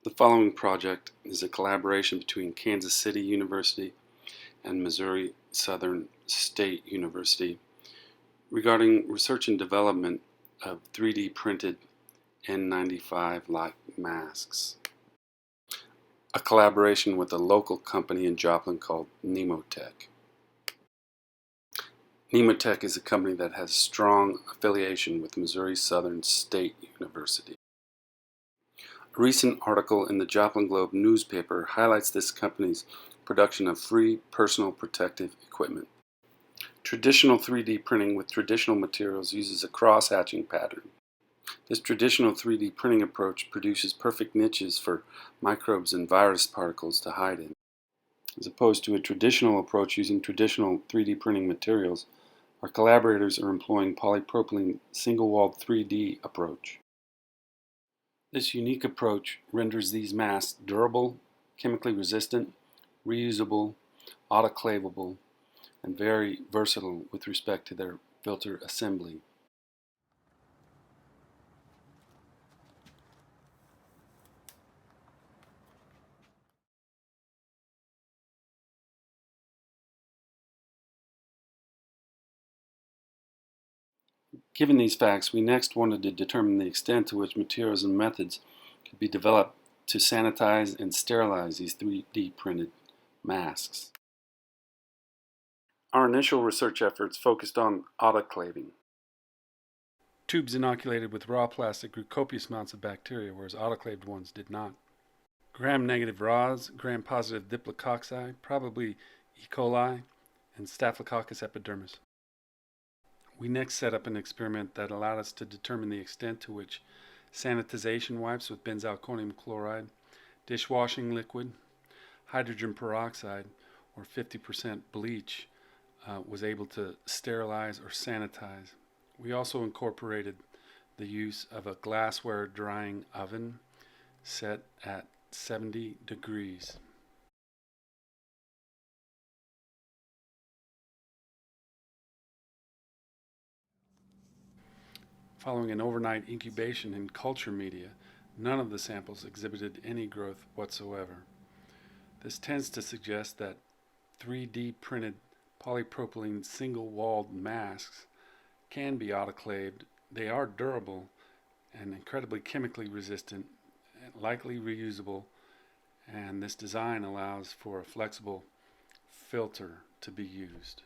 The following project is a collaboration between Kansas City University and Missouri Southern State University regarding research and development of 3D printed N95-like masks. A collaboration with a local company in Joplin called Nemotech. Nemotech is a company that has strong affiliation with Missouri Southern State University. A recent article in the Joplin Globe newspaper highlights this company's production of free personal protective equipment. Traditional 3D printing with traditional materials uses a cross-hatching pattern. This traditional 3D printing approach produces perfect niches for microbes and virus particles to hide in. As opposed to a traditional approach using traditional 3D printing materials, our collaborators are employing polypropylene single-walled 3D approach. This unique approach renders these masks durable, chemically resistant, reusable, autoclavable, and very versatile with respect to their filter assembly. Given these facts, we next wanted to determine the extent to which materials and methods could be developed to sanitize and sterilize these 3D printed masks. Our initial research efforts focused on autoclaving. Tubes inoculated with raw plastic grew copious amounts of bacteria, whereas autoclaved ones did not. Gram-negative raws, gram-positive diplococci, probably E. coli, and Staphylococcus epidermis. We next set up an experiment that allowed us to determine the extent to which sanitization wipes with benzalkonium chloride, dishwashing liquid, hydrogen peroxide, or 50% bleach was able to sterilize or sanitize. We also incorporated the use of a glassware drying oven set at 70 degrees. Following an overnight incubation in culture media, none of the samples exhibited any growth whatsoever. This tends to suggest that 3D printed polypropylene single-walled masks can be autoclaved. They are durable and incredibly chemically resistant, likely reusable, and this design allows for a flexible filter to be used.